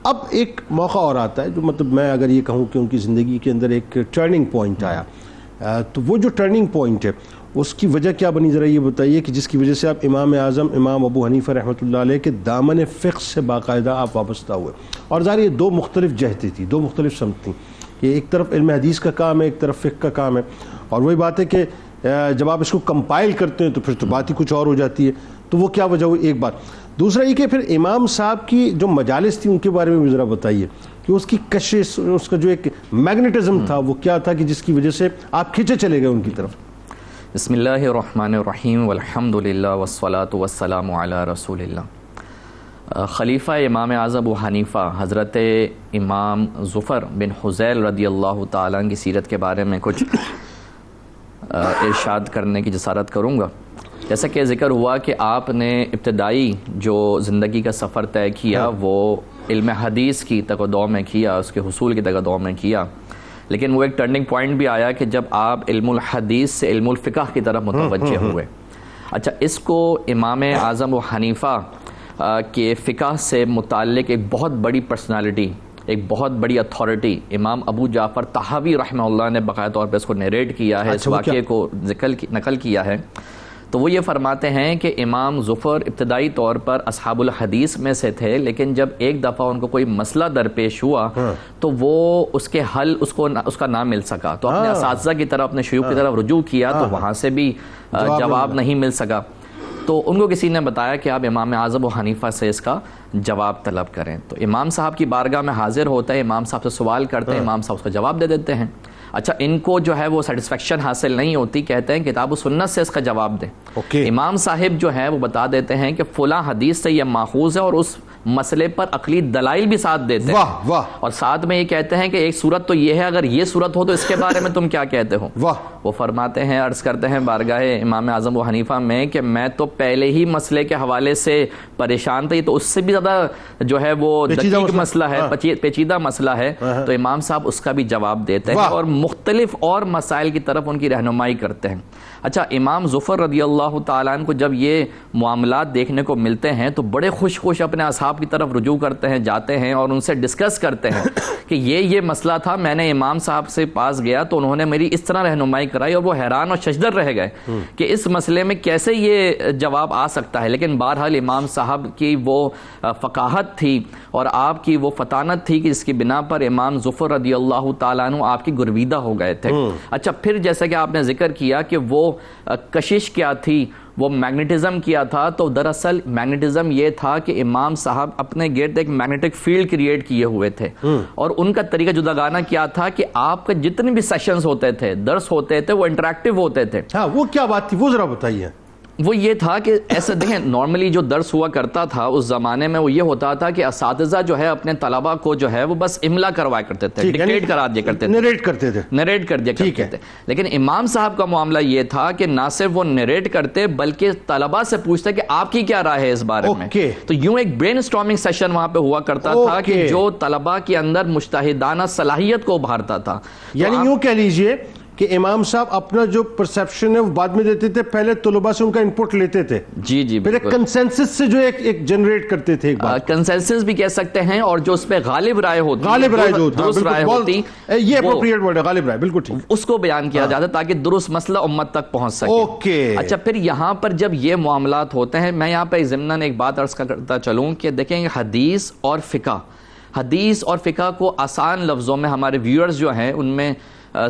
Speaker 2: اب ایک موقع اور آتا ہے جو مطلب میں اگر یہ کہوں کہ ان کی زندگی کے اندر ایک ٹرننگ پوائنٹ آیا، تو وہ جو ٹرننگ پوائنٹ ہے اس کی وجہ کیا بنی، ذرا یہ بتائیے کہ جس کی وجہ سے آپ امام اعظم امام ابو حنیفہ رحمۃ اللہ علیہ کے دامن فقہ سے باقاعدہ آپ وابستہ ہوئے. اور ظاہر یہ 2 مختلف جہتیں تھیں، 2 مختلف سمت تھیں. یہ ایک طرف علم حدیث کا کام ہے، ایک طرف فقہ کا کام ہے. اور وہی بات ہے کہ جب آپ اس کو کمپائل کرتے ہیں تو پھر تو بات ہی کچھ اور ہو جاتی ہے. تو وہ کیا وجہ ہوئی؟ ایک بات. دوسرا یہ کہ پھر امام صاحب کی جو مجالس تھی ان کے بارے میں بھی ذرا بتائیے کہ اس کی کشش، اس کا جو ایک میگنیٹزم تھا وہ کیا تھا کہ جس کی وجہ سے آپ کھینچے چلے گئے ان کی طرف.
Speaker 5: بسم اللہ الرحمن الرحیم والحمد للہ والصلاة والسلام علی رسول اللہ. خلیفہ امام اعظم ابو حنیفہ حضرت امام ظفر بن حذیل رضی اللہ تعالیٰ عنہ کی سیرت کے بارے میں کچھ ارشاد کرنے کی جسارت کروں گا. جیسا کہ ذکر ہوا کہ آپ نے ابتدائی جو زندگی کا سفر طے کیا وہ علم حدیث کی تقدم میں کیا، اس کے حصول کی تقدم میں کیا، لیکن وہ ایک ٹرننگ پوائنٹ بھی آیا کہ جب آپ علم الحدیث سے علم الفقہ کی طرف متوجہ ہوئے. اچھا، اس کو امام اعظم و حنیفہ کے فقہ سے متعلق ایک بہت بڑی پرسنالٹی، ایک بہت بڑی اتھارٹی امام ابو جعفر طحاوی رحمہ اللہ نے باقاعدہ طور پہ اس کو نیریٹ کیا ہے، اس واقعے کو نقل کیا ہے. تو وہ یہ فرماتے ہیں کہ امام ظفر ابتدائی طور پر اصحاب الحدیث میں سے تھے، لیکن جب ایک دفعہ ان کو کوئی مسئلہ درپیش ہوا تو وہ اس کے حل اس کا نہ مل سکا، تو اپنے اساتذہ کی طرف، اپنے شیوخ کی طرف رجوع کیا تو وہاں سے بھی جواب نہیں مل سکا. تو ان کو کسی نے بتایا کہ آپ امام اعظم و حنیفہ سے اس کا جواب طلب کریں. تو امام صاحب کی بارگاہ میں حاضر ہوتا ہے، امام صاحب سے سوال کرتے ہیں، امام صاحب اس کا جواب دے دیتے ہیں. اچھا، ان کو جو ہے وہ سیٹسفیکشن حاصل نہیں ہوتی، کہتے ہیں کتاب و سنت سے اس کا جواب دیں. امام صاحب جو ہے وہ بتا دیتے ہیں کہ فلاں حدیث سے یہ ماخوذ ہے، اور اس مسئلے پر عقلی دلائل بھی ساتھ دیتے ہیں، اور ساتھ میں یہ کہتے ہیں کہ ایک صورت تو یہ ہے، اگر یہ صورت ہو تو اس کے بارے میں تم کیا کہتے ہو. وہ فرماتے ہیں، عرض کرتے ہیں بارگاہ امام اعظم و حنیفہ میں کہ میں تو پہلے ہی مسئلے کے حوالے سے پریشان تھا، یہ تو اس سے بھی زیادہ جو ہے وہ دقیق مسئلہ ہے، پیچیدہ مسئلہ ہے. تو امام صاحب اس کا بھی جواب دیتے ہیں اور مختلف اور مسائل کی طرف ان کی رہنمائی کرتے ہیں. اچھا، امام ظفر رضی اللہ تعالیٰ عنہ کو جب یہ معاملات دیکھنے کو ملتے ہیں تو بڑے خوش اپنے اصحاب کی طرف رجوع کرتے ہیں، جاتے ہیں اور ان سے ڈسکس کرتے ہیں کہ یہ مسئلہ تھا، میں نے امام صاحب سے پاس گیا تو انہوں نے میری اس طرح رہنمائی کرائی، اور وہ حیران اور ششدر رہ گئے کہ اس مسئلے میں کیسے یہ جواب آ سکتا ہے. لیکن بہرحال امام صاحب کی وہ فقاہت تھی اور آپ کی وہ فطانت تھی کہ جس کی بنا پر امام ظفر رضی اللہ تعالیٰ عنہ آپ کی گرویدہ ہو گئے تھے. اچھا، پھر جیسا کہ آپ نے ذکر کیا کہ وہ کشش کیا تھی، وہ میگنیٹزم کیا تھا، تو دراصل میگنیٹزم یہ تھا کہ امام صاحب اپنے گرد ایک میگنیٹک فیلڈ کریٹ کیے ہوئے تھے، اور ان کا طریقہ جداگانہ کیا تھا کہ آپ کے جتنے بھی سیشنز ہوتے تھے، درس ہوتے تھے، وہ انٹریکٹیو ہوتے تھے.
Speaker 2: ہاں، وہ کیا بات تھی وہ ذرا بتائیے.
Speaker 5: وہ یہ تھا کہ ایسے دیکھیں، نارملی جو درس ہوا کرتا تھا اس زمانے میں وہ یہ ہوتا تھا کہ اساتذہ جو ہے اپنے طلبہ کو جو ہے وہ بس املا کروایا کرتے تھے، ڈکٹیٹ کرا دیا کرتے تھے، نریٹ کر دیا کرتے تھے. لیکن امام صاحب کا معاملہ یہ تھا کہ نہ صرف وہ نریٹ کرتے بلکہ طلبہ سے پوچھتے کہ آپ کی کیا رائے ہے اس بارے میں. تو یوں ایک برین اسٹارمنگ سیشن وہاں پہ ہوا کرتا تھا کہ جو طلبہ کے اندر مجتہدانہ صلاحیت کو ابھارتا تھا.
Speaker 2: یعنی یوں کہہ لیجئے کہ امام صاحب اپنا جو پرسیپشن ہے وہ بعد میں دیتے تھے، پہلے طلباء سے ان کا انپٹ لیتے تھے. جی، پھر ایک کنسنسس سے جو ایک جنریٹ کرتے تھے،
Speaker 5: کنسنسس بھی کہہ سکتے ہیں، اور جو اس پہ غالب رائے ہوتی،
Speaker 2: یہ اپروپریٹ ورڈ ہے، غالب رائے، بالکل ٹھیک،
Speaker 5: اس کو بیان کیا جاتا تاکہ درست مسئلہ امت تک پہنچ سکے. اچھا، پھر یہاں پر جب یہ معاملات ہوتے ہیں، میں یہاں پہ ضمناً ایک بات عرض کرتا چلوں کہ دیکھیں، حدیث اور فقہ کو آسان لفظوں میں ہمارے ویورز جو ہیں ان میں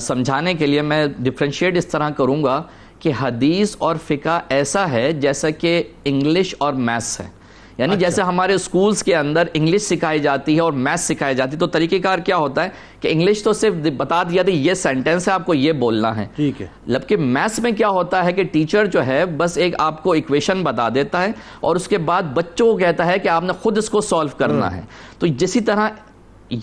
Speaker 5: سمجھانے کے لیے میں ڈفرینشیٹ اس طرح کروں گا کہ حدیث اور فقہ ایسا ہے جیسا کہ انگلش اور میتھس ہے. یعنی جیسے ہمارے اسکولز کے اندر انگلش سکھائی جاتی ہے اور میتھس سکھائی جاتی ہے، تو طریقہ کار کیا ہوتا ہے کہ انگلش تو صرف بتا دیا تھا یہ سینٹینس ہے، آپ کو یہ بولنا ہے، ٹھیک ہے. جبکہ میتھس میں کیا ہوتا ہے کہ ٹیچر جو ہے بس ایک آپ کو ایکویشن بتا دیتا ہے اور اس کے بعد بچوں کو کہتا ہے کہ آپ نے خود اس کو سالو کرنا ہے. تو جیسی طرح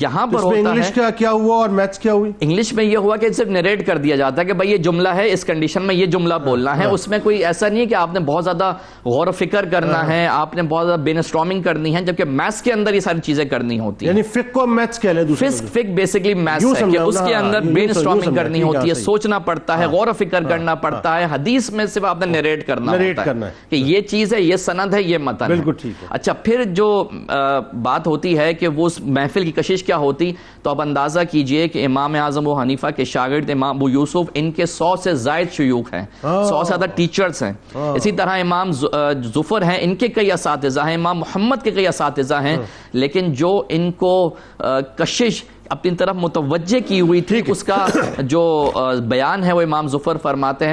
Speaker 5: یہاں پر ہوتا ہے.
Speaker 2: انگلش کیا ہوا اور میتھس کیا ہوئی؟
Speaker 5: انگلش میں یہ ہوا کہ صرف نریٹ کر دیا جاتا ہے کہ بھائی یہ جملہ ہے، اس کنڈیشن میں یہ جملہ بولنا ہے. اس میں کوئی ایسا نہیں ہے کہ آپ نے بہت زیادہ غور و فکر کرنا ہے، آپ نے بہت زیادہ برین اسٹارمنگ کرنی ہے، جبکہ میتھس کے اندر یہ ساری چیزیں کرنی ہوتی ہیں.
Speaker 2: یعنی فقہ کو میتھس کہہ لیں،
Speaker 5: فقہ بیسیکلی میتھس ہے کہ اس کے اندر برین اسٹارمنگ کرنی ہوتی ہے، سوچنا پڑتا ہے، غور و فکر کرنا پڑتا ہے. حدیث میں صرف آپ نے نریٹ کرنا ہوتا ہے کہ یہ چیز ہے، یہ سند ہے، یہ متن ہے. اچھا، پھر جو بات ہوتی ہے کہ وہ اس محفل کی کشش کیا ہوتی، تو اب اندازہ کیجئے کہ امام اعظم ابو حنیفہ کے شاگرد امام ابو یوسف، ان کے 100 سے زائد شیوخ ہیں، 100 سے زیادہ ٹیچرز ہیں. اسی طرح امام ظفر ہیں، ان کے کئی اساتذہ ہیں، امام محمد کے کئی اساتذہ ہیں. لیکن جو ان کو کشش اپنی طرف متوجہ کی ہوئی تھی. اس کا جو بیان ہے وہ امام ظفر فرماتے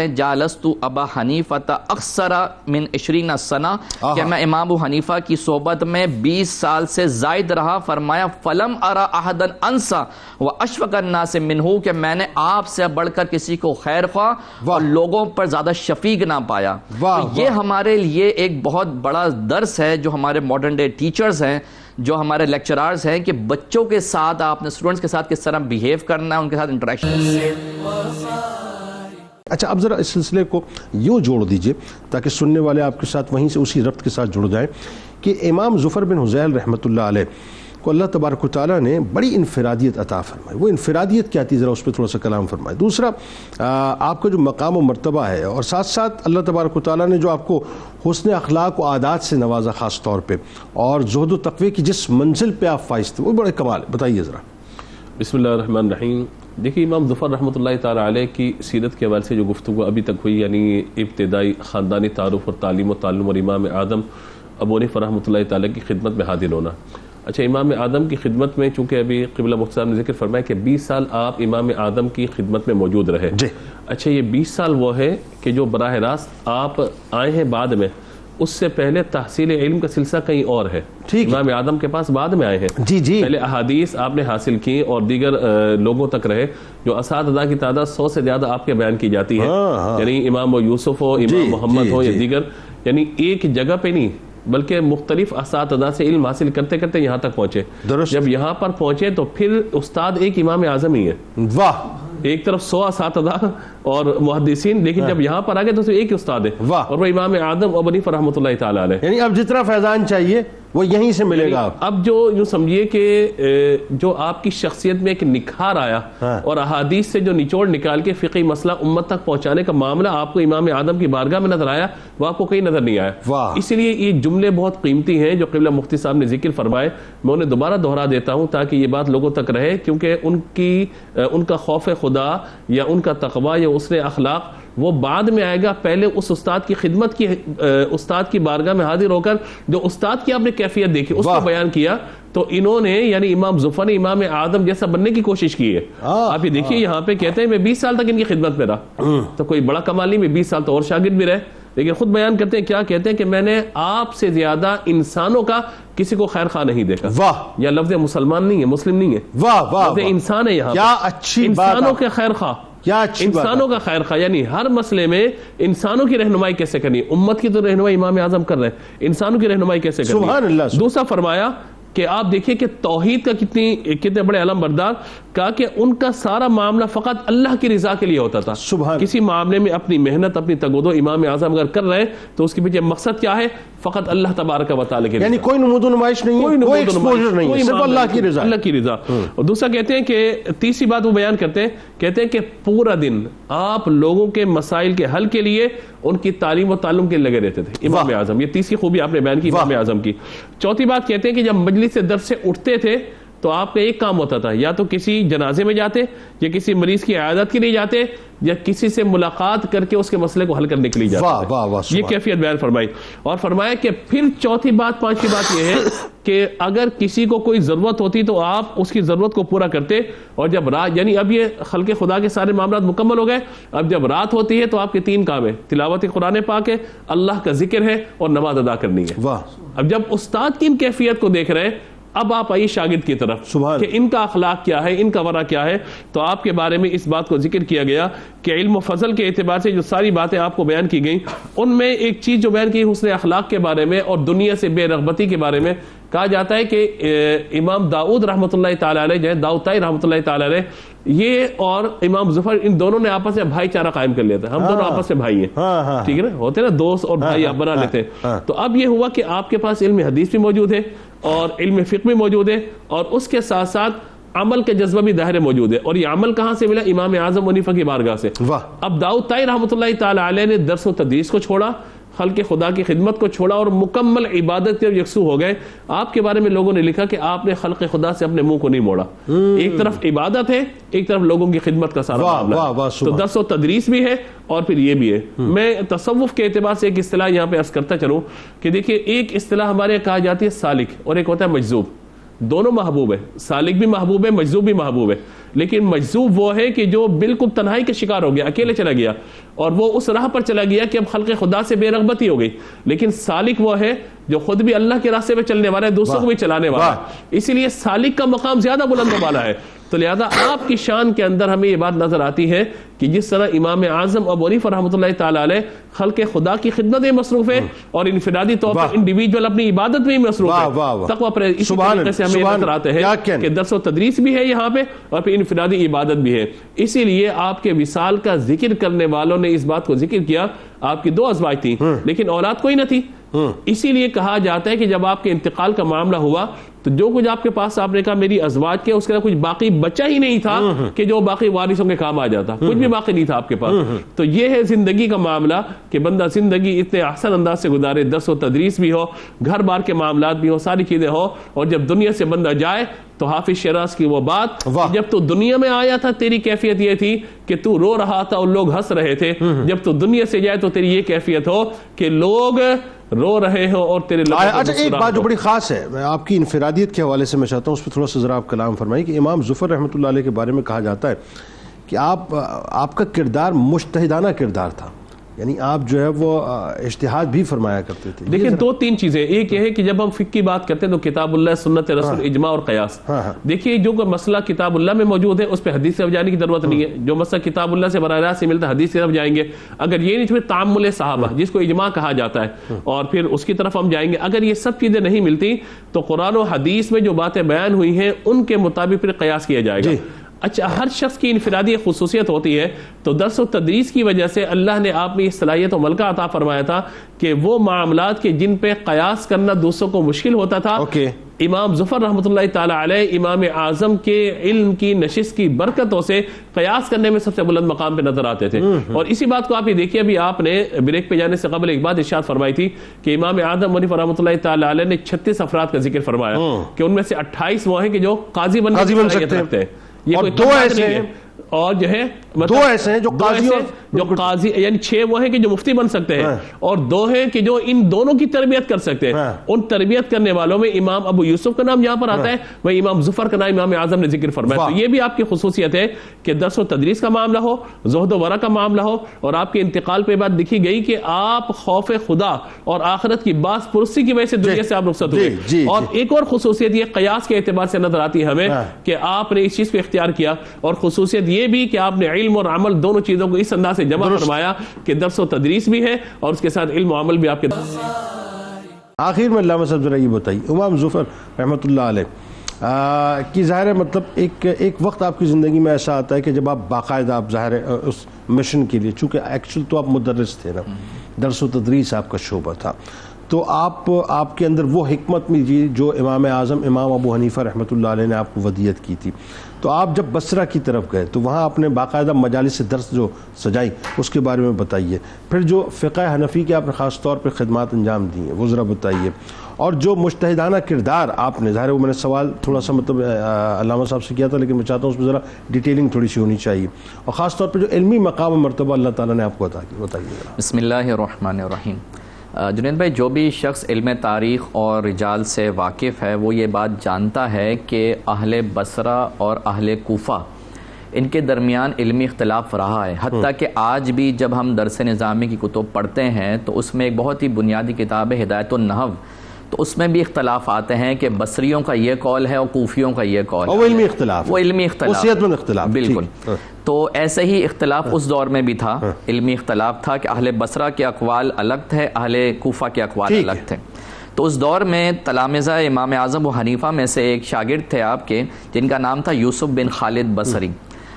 Speaker 5: ہیں جالست ابا حنیفہ اکثر من 20 سنہ کہ میں امام ابو حنیفہ کی صحبت میں 20 سال سے زائد رہا. فرمایا فلم ارا احدا انسا واشفق الناس منہ کہ میں نے آپ سے بڑھ کر کسی کو خیر خواہ اور لوگوں پر زیادہ شفیق نہ پایا. یہ ہمارے لیے ایک بہت بڑا درس ہے جو ہمارے ماڈرن ڈے ٹیچرز ہیں, جو ہمارے لیکچرارز ہیں, کہ بچوں کے ساتھ آپ نے اسٹوڈنٹس کے ساتھ کس طرح بیہیو کرنا ہے, ان کے ساتھ انٹریکشن.
Speaker 2: اچھا اب ذرا اس سلسلے کو یوں جوڑ دیجئے تاکہ سننے والے آپ کے ساتھ وہیں سے اسی ربط کے ساتھ جڑ جائیں کہ امام ظفر بن حذیل رحمۃ اللہ علیہ کو اللہ تبارک و تعالیٰ نے بڑی انفرادیت عطا فرمائی. وہ انفرادیت کیا تھی, ذرا اس پہ تھوڑا سا کلام فرمائے. دوسرا آپ کا جو مقام و مرتبہ ہے, اور ساتھ ساتھ اللہ تبارک و تعالیٰ نے جو آپ کو حسن اخلاق و عادات سے نوازا خاص طور پہ, اور زہد و تقوی کی جس منزل پہ آپ فائز تھے, وہ بڑے کمال ہے. بتائیے ذرا.
Speaker 3: بسم اللہ الرحمن الرحیم. دیکھیے امام ظفر رحمۃ اللہ تعالیٰ علیہ کی سیرت کے حوالے سے جو گفتگو ابھی تک ہوئی, یعنی ابتدائی خاندانی تعارف اور تعلیم و تعلم اور امام اعظم ابو حنیفہ رحمۃ اللہ تعالیٰ کی خدمت میں حاضر ہونا. اچھا, امام اعظم کی خدمت میں چونکہ ابھی قبلہ مفتی صاحب نے ذکر فرمایا کہ 20 سال آپ امام اعظم کی خدمت میں موجود رہے. اچھا, یہ 20 سال وہ ہے کہ جو براہ راست آپ آئے ہیں بعد میں, اس سے پہلے تحصیل علم کا سلسلہ کہیں اور ہے. امام اعظم کے پاس بعد میں آئے ہیں. پہلے احادیث آپ نے حاصل کی اور دیگر لوگوں تک رہے. جو اساتذہ کی تعداد 100 سے زیادہ آپ کے بیان کی جاتی ہے, یعنی امام یوسف ہو, امام محمد ہو یا دیگر, یعنی ایک جگہ پہ نہیں بلکہ مختلف اساتذہ سے علم حاصل کرتے کرتے یہاں تک پہنچے. جب یہاں پر پہنچے تو پھر استاد ایک امام اعظم ہی ہے. واہ, ایک طرف 100 اساتذہ اور محدثین, لیکن جب یہاں پر آگے تو صرف ایک ہی استاد ہے, اور وہ امام اعظم ابو حنیفہ رحمۃ اللہ تعالی علیہ.
Speaker 2: یعنی اب جتنا فیضان چاہیے وہ یہیں سے ملے گا.
Speaker 3: اب جو یوں سمجھیے کہ جو آپ کی شخصیت میں ایک نکھار آیا اور احادیث سے جو نچوڑ نکال کے فقہی مسئلہ امت تک پہنچانے کا معاملہ آپ کو امام اعظم کی بارگاہ میں نظر آیا, وہ آپ کو کہیں نظر نہیں آیا. اس لیے یہ جملے بہت قیمتی ہیں جو قبلہ مفتی صاحب نے ذکر فرمائے. میں انہیں دوبارہ دہرا دیتا ہوں تاکہ یہ بات لوگوں تک رہے, کیونکہ ان کا خوف خدا یا ان کا تقوی یا حسن اخلاق وہ بعد میں آئے گا. پہلے اس استاد کی خدمت کی, استاد کی بارگاہ میں حاضر ہو کر جو استاد کی آپ نے کیفیت دیکھی اس کو بیان کیا, تو انہوں نے یعنی امام ظفر نے امام اعظم جیسا بننے کی کوشش کی ہے. آپ یہ دیکھیے یہاں پہ کہتے ہیں میں 20 سال تک ان کی خدمت میں رہا, تو کوئی بڑا کمال نہیں, میں 20 سال تو اور شاگرد بھی رہے, لیکن خود بیان کرتے ہیں, کیا کہتے ہیں کہ میں نے آپ سے زیادہ انسانوں کا کسی کو خیر خواہ نہیں دیکھا. واہ, یا لفظ مسلمان نہیں ہے, مسلم نہیں ہے, واہ واہ, انسان ہے یہاں,
Speaker 2: کیا اچھی بات,
Speaker 3: انسانوں کے خیر خواہ, انسانوں کا خیر خواہ, یعنی ہر مسئلے میں انسانوں کی رہنمائی کیسے کرنی. امت کی تو رہنمائی امام اعظم کر رہے ہیں, انسانوں کی رہنمائی کیسے کرنی. سبحان اللہ. دوسرا فرمایا کہ آپ دیکھیے کہ توحید کا کتنے بڑے علم بردار, کہا کہ ان کا سارا معاملہ فقط اللہ کی رضا کے لیے ہوتا تھا. کسی معاملے میں اپنی محنت اپنی تگودو امام اعظم اگر کر رہے ہیں تو اس کے پیچھے مقصد کیا ہے, فقط اللہ تبارک و تعالی کے,
Speaker 2: یعنی کوئی نمود و نمائش نہیں ہے, کوئی ایکسپوژر نہیں ہے, صرف اللہ کی رضا,
Speaker 3: اللہ کی رضا. اور دوسرا کہتے ہیں کہ تیسری بات وہ بیان کرتے ہیں, کہتے ہیں کہ پورا دن آپ لوگوں کے مسائل کے حل کے لیے ان کی تعلیم و تعلم کے لگے رہتے تھے امام اعظم. یہ تیسری خوبی آپ نے بیان کی امام اعظم کی. چوتھی بات کہتے ہیں کہ جب مجلس درس سے اٹھتے تھے تو آپ کا ایک کام ہوتا تھا, یا تو کسی جنازے میں جاتے, یا کسی مریض کی عیادت کے لیے جاتے, یا کسی سے ملاقات کر کے اس کے مسئلے کو حل کرنے کے لیے جاتے. یہ کیفیت بیان فرمائی. اور فرمایا کہ پھر چوتھی بات, پانچویں بات یہ ہے کہ اگر کسی کو کوئی ضرورت ہوتی تو آپ اس کی ضرورت کو پورا کرتے, اور جب رات, یعنی اب یہ خلق خدا کے سارے معاملات مکمل ہو گئے, اب جب رات ہوتی ہے تو آپ کے 3 کام ہیں, تلاوت قرآن پاک ہے, اللہ کا ذکر ہے, اور نماز ادا کرنی ہے. اب جب استاد کی ان کیفیت کو دیکھ رہے ہیں, اب آپ آئیے شاگرد کی طرف کہ ان کا اخلاق کیا ہے, ان کا ورع کیا ہے. تو آپ کے بارے میں اس بات کو ذکر کیا گیا کہ علم و فضل کے اعتبار سے جو ساری باتیں آپ کو بیان کی گئیں, ان میں ایک چیز جو بیان کی حسن اخلاق کے بارے میں اور دنیا سے بے رغبتی کے بارے میں. کہا جاتا ہے کہ امام داؤد رحمۃ اللہ تعالی علیہ, جو ہے داؤد طائی رحمۃ اللہ تعالی علیہ, یہ اور امام ظفر ان دونوں نے آپس میں بھائی چارہ قائم کر لیا تھا. ہم دونوں آپس میں بھائی ہیں, ٹھیک ہے نا, ہوتے نا دوست اور بھائی آپ بنا لیتے ہیں. تو اب یہ ہوا کہ آپ کے پاس علم حدیث بھی موجود ہے اور علم فقہ بھی موجود ہے, اور اس کے ساتھ ساتھ عمل کے جذبہ بھی ظاہر موجود ہے. اور یہ عمل کہاں سے ملا؟ امام اعظم حنیفہ کی بارگاہ سے. اب داؤد طائی رحمۃ اللہ تعالی علیہ نے درس و تدریس کو چھوڑا, خلق خدا کی خدمت کو چھوڑا, اور مکمل عبادت کے یکسو ہو گئے. آپ کے بارے میں لوگوں نے لکھا کہ آپ نے خلق خدا سے اپنے منہ کو نہیں موڑا. ایک طرف عبادت ہے, ایک طرف لوگوں کی خدمت کا سارا معاملہ. تو درس و تدریس بھی ہے اور پھر یہ بھی ہے. میں تصوف کے اعتبار سے ایک اصطلاح یہاں پہ عرض کرتا چلوں کہ دیکھیے, ایک اصطلاح ہمارے یہاں کہا جاتی ہے سالک, اور ایک ہوتا ہے مجذوب. دونوں محبوب ہے، سالک بھی محبوب ہے، مجذوب بھی محبوب ہے، لیکن مجذوب وہ ہے کہ جو بالکل تنہائی کا شکار ہو گیا، اکیلے چلا گیا اور وہ اس راہ پر چلا گیا کہ اب خلق خدا سے بے رغبتی ہو گئی، لیکن سالک وہ ہے جو خود بھی اللہ کے راستے پہ چلنے والا ہے، دوسروں کو بھی چلانے والا ہے، اسی لیے سالک کا مقام زیادہ بلند و بالا ہے۔ تو لہذا آپ کی شان کے اندر ہمیں یہ بات نظر آتی ہے کہ جس طرح امام اعظم ابو حنیفہ رحمۃ اللہ تعالیٰ علیہ خلق خدا کی خدمت میں مصروف ہے اور انفرادی طور پر انڈیویجول اپنی عبادت میں مصروف ہے، تقویٰ پر اسی طریقے سے ہمیں نظر آتے ہیں کہ درس و تدریس بھی ہے یہاں پہ اور پھر انفرادی عبادت بھی ہے۔ اسی لیے آپ کے وصال کا ذکر کرنے والوں نے اس بات کو ذکر کیا، آپ کی 2 ازواج تھیں لیکن اولاد کوئی نہ تھی، اسی لیے کہا جاتا ہے کہ جب آپ کے انتقال کا معاملہ ہوا تو جو کچھ آپ کے پاس آپ نے کہا میری ازواج کے، اس کے کچھ باقی بچہ ہی نہیں تھا کہ جو باقی وارثوں کے کام آ جاتا، کچھ بھی باقی نہیں تھا آپ کے پاس۔ تو یہ ہے زندگی کا معاملہ کہ بندہ زندگی اتنے احسن انداز سے گزارے، درس و تدریس بھی ہو، گھر بار کے معاملات بھی ہو، ساری چیزیں ہو، اور جب دنیا سے بندہ جائے تو حافظ شیراز کی وہ بات، جب تو دنیا میں آیا تھا تیری کیفیت یہ تھی کہ تو رو رہا تھا اور لوگ ہنس رہے تھے، جب تو دنیا سے جائے تو تیری یہ کیفیت ہو کہ لوگ رو رہے ہو اور تیرے لبوں پر
Speaker 2: اچھا ایک بات جو بڑی خاص ہے، میں آپ کی انفرادیت کے حوالے سے میں چاہتا ہوں اس پہ تھوڑا سا ذرا آپ کلام فرمائیں کہ امام ظفر رحمۃ اللہ علیہ کے بارے میں کہا جاتا ہے کہ آپ کا کردار مجتہدانہ کردار تھا، یعنی آپ جو ہے وہ اجتہاد بھی فرمایا کرتے تھے۔
Speaker 3: دیکھیں 2-3 چیزیں، ایک یہ ہے کہ جب ہم فقہ کی بات کرتے ہیں تو کتاب اللہ، سنت رسول، اجماع اور قیاس۔ دیکھیے جو مسئلہ کتاب اللہ میں موجود ہے اس پہ حدیث سے جانے کی ضرورت نہیں ہے، جو مسئلہ کتاب اللہ سے براہ راست سے ملتا ہے حدیث کی طرف جائیں گے۔ اگر یہ نہیں تو پھر تعامل صحابہ جس کو اجماع کہا جاتا ہے اور پھر اس کی طرف ہم جائیں گے۔ اگر یہ سب چیزیں نہیں ملتی تو قرآن و حدیث میں جو باتیں بیان ہوئی ہیں ان کے مطابق پھر قیاس کیا جائے گا۔ اچھا ہر شخص کی انفرادی خصوصیت ہوتی ہے، تو درس و تدریس کی وجہ سے اللہ نے آپ میں یہ صلاحیت و ملکہ عطا فرمایا تھا کہ وہ معاملات کے جن پہ قیاس کرنا دوسروں کو مشکل ہوتا تھا، امام ظفر رحمۃ اللہ تعالیٰ علیہ امام اعظم کے علم کی نشست کی برکتوں سے قیاس کرنے میں سب سے بلند مقام پہ نظر آتے تھے۔ اور اسی بات کو آپ یہ دیکھیے، ابھی آپ نے بریک پہ جانے سے قبل ایک بات ارشاد فرمائی تھی کہ امام اعظم حنیفہ رحمۃ اللہ تعالیٰ علیہ نے 36 افراد کا ذکر فرمایا کہ ان میں سے 28 وہ ہیں کہ جو قاضی بننے کی صلاحیت رکھتے ہیں، یہ کوئی
Speaker 2: 2 ایسے ہیں
Speaker 3: اور جو ہے
Speaker 2: 2 ایسے ہیں جو
Speaker 3: قاضی یعنی 6 وہ ہیں کہ جو مفتی بن سکتے ہیں اور 2 ہیں کہ جو ان دونوں کی تربیت کر سکتے ہیں۔ ان تربیت کرنے والوں میں امام ابو یوسف کا نام یہاں پر آتا ہے، وہی امام ظفر کا نام امام اعظم نے ذکر فرمایا۔ تو یہ بھی آپ کی خصوصیت ہے کہ درس و تدریس کا معاملہ ہو، زہد و ورع کا معاملہ ہو، اور آپ کے انتقال پہ بات لکھی گئی کہ آپ خوف خدا اور آخرت کی باس پرسی کی وجہ سے دنیا سے آپ رخصت ہوئے۔ اور ایک اور خصوصیت یہ قیاس کے اعتبار سے نظر آتی ہے ہمیں کہ آپ نے اس چیز کو اختیار کیا، اور خصوصیت یہ بھی کہ آپ نے علم اور عمل دونوں چیزوں کو اس انداز سے جمع فرمایا کہ درس و تدریس بھی ہے اور اس کے ساتھ علم و عمل بھی آپ کے۔
Speaker 2: آخر میں علامہ صاحب ذرا یہ بتائیے، امام ظفر رحمۃ اللہ علیہ کی ظاہر ہے مطلب ایک وقت آپ کی زندگی میں ایسا آتا ہے کہ جب آپ باقاعدہ آپ ظاہر ہے اس مشن کے لیے، چونکہ ایکچوئل تو آپ مدرس تھے نا، درس و تدریس آپ کا شعبہ تھا، تو آپ کے اندر وہ حکمت میں جو امام اعظم امام ابو حنیفہ رحمۃ اللہ علیہ نے آپ کو ودیت کی تھی، تو آپ جب بصرہ کی طرف گئے تو وہاں آپ نے باقاعدہ مجالس درس جو سجائی اس کے بارے میں بتائیے، پھر جو فقہ حنفی کے آپ نے خاص طور پہ خدمات انجام دی ہیں وہ ذرا بتائیے، اور جو مجتہدانہ کردار آپ نے، ظاہر ہے وہ میں نے سوال تھوڑا سا مطلب علامہ صاحب سے کیا تھا لیکن میں چاہتا ہوں اس میں ذرا ڈیٹیلنگ تھوڑی سی ہونی چاہیے، اور خاص طور پہ جو علمی مقام و مرتبہ اللہ تعالیٰ نے آپ کو عطا کیا، بتائیے۔
Speaker 5: بسم اللہ الرحمن الرحیم۔ جنید بھائی، جو بھی شخص علم تاریخ اور رجال سے واقف ہے وہ یہ بات جانتا ہے کہ اہل بصرہ اور اہل کوفہ ان کے درمیان علمی اختلاف رہا ہے، حتیٰ کہ آج بھی جب ہم درس نظامی کی کتب پڑھتے ہیں تو اس میں ایک بہت ہی بنیادی کتاب ہے ہدایت النحو، تو اس میں بھی اختلاف آتے ہیں کہ بصریوں کا یہ قول ہے اور کوفیوں کا یہ قول ہے، وہ علمی اختلاف بالکل۔ تو ایسے ہی اختلاف اس دور میں بھی تھا، علمی اختلاف تھا کہ اہل بصرہ کے اقوال الگ تھے، اہل کوفہ کے اقوال الگ تھے۔ تو اس دور میں تلامذہ امام اعظم ابو حنیفہ میں سے ایک شاگرد تھے آپ کے جن کا نام تھا یوسف بن خالد بصری۔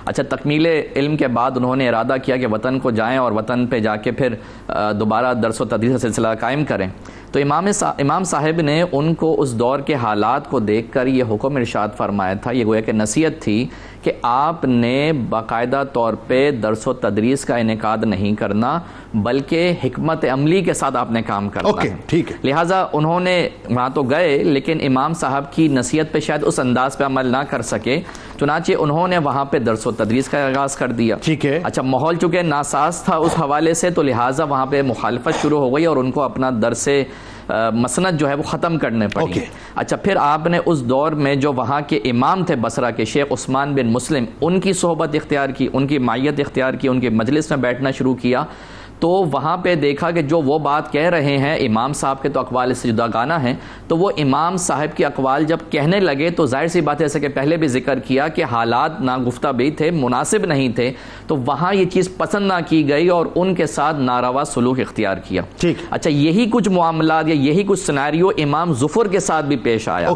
Speaker 5: اچھا، تکمیل علم کے بعد انہوں نے ارادہ کیا کہ وطن کو جائیں اور وطن پہ جا کے پھر دوبارہ درس و تدریس کا سلسلہ قائم کریں۔ تو امام صاحب نے ان کو اس دور کے حالات کو دیکھ کر یہ حکم ارشاد فرمایا تھا، یہ گویا کہ نصیحت تھی کہ آپ نے باقاعدہ طور پہ درس و تدریس کا انعقاد نہیں کرنا بلکہ حکمت عملی کے ساتھ آپ نے کام کرنا ہے۔ لہٰذا انہوں نے وہاں تو گئے لیکن امام صاحب کی نصیحت پہ شاید اس انداز پہ عمل نہ کر سکے، چنانچہ انہوں نے وہاں پہ درس و تدریس کا آغاز کر دیا۔ اچھا، ماحول چونکہ ناساز تھا اس حوالے سے تو لہٰذا وہاں پہ مخالفت شروع ہو گئی اور ان کو اپنا درس مسند جو ہے وہ ختم کرنے پڑی. اچھا پھر آپ نے اس دور میں جو وہاں کے امام تھے بصرہ کے شیخ عثمان بن مسلم، ان کی صحبت اختیار کی، ان کی معیت اختیار کی، ان کے مجلس میں بیٹھنا شروع کیا. تو وہاں پہ دیکھا کہ جو وہ بات کہہ رہے ہیں امام صاحب کے تو اقوال اس سے جداگانہ ہیں، تو وہ امام صاحب کے اقوال جب کہنے لگے تو ظاہر سی بات ہے جیسے کہ پہلے بھی ذکر کیا کہ حالات ناگفتہ بھی تھے، مناسب نہیں تھے، تو وہاں یہ چیز پسند نہ کی گئی اور ان کے ساتھ ناروا سلوک اختیار کیا. اچھا یہی کچھ معاملات یا یہی کچھ سیناریو امام ظفر کے ساتھ بھی پیش آیا.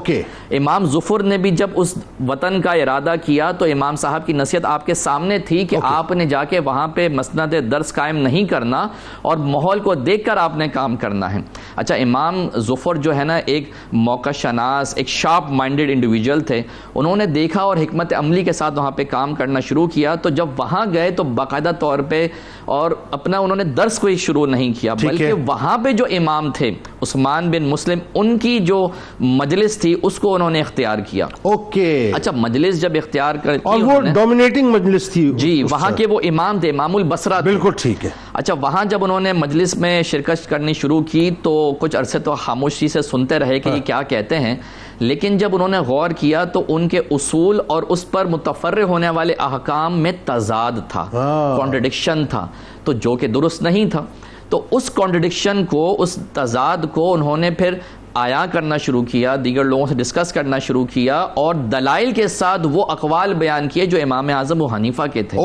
Speaker 5: امام ظفر نے بھی جب اس وطن کا ارادہ کیا تو امام صاحب کی نصیحت آپ کے سامنے تھی کہ آپ نے جا کے وہاں پہ مسند درس قائم نہیں کرنا اور ماحول کو دیکھ کر آپ نے کام کرنا ہے. اچھا امام ظفر جو ہے نا ایک موقع شناس، ایک شارپ مائنڈڈ انڈیویجول تھے. انہوں نے دیکھا اور حکمت عملی کے ساتھ وہاں پہ کام کرنا شروع کیا. تو جب وہاں گئے تو باقاعدہ طور پہ اور اپنا انہوں نے درس کوئی شروع نہیں کیا، بلکہ وہاں پہ جو امام تھے عثمان بن مسلم، ان کی جو مجلس تھی اس کو انہوں نے اختیار کیا. اچھا مجلس جب اختیار کر
Speaker 2: اور وہ ڈومینیٹنگ مجلس تھی
Speaker 5: جی، وہاں کے وہ امام تھے امام البصرہ.
Speaker 2: بالکل ٹھیک ہے.
Speaker 5: اچھا وہاں جب انہوں نے مجلس میں شرکت کرنی شروع کی تو کچھ عرصے تو خاموشی سے سنتے رہے کہ یہ کیا کہتے ہیں، لیکن جب انہوں نے غور کیا تو ان کے اصول اور اس پر متفرع ہونے والے احکام میں تضاد تھا، کانٹرڈکشن تھا، تو جو کہ درست نہیں تھا. تو اس کانٹرڈکشن کو، اس تضاد کو انہوں نے پھر آیا کرنا شروع کیا، دیگر لوگوں سے ڈسکس کرنا شروع کیا اور دلائل کے ساتھ وہ اقوال بیان کیے جو امام اعظم ابو حنیفہ کے تھے.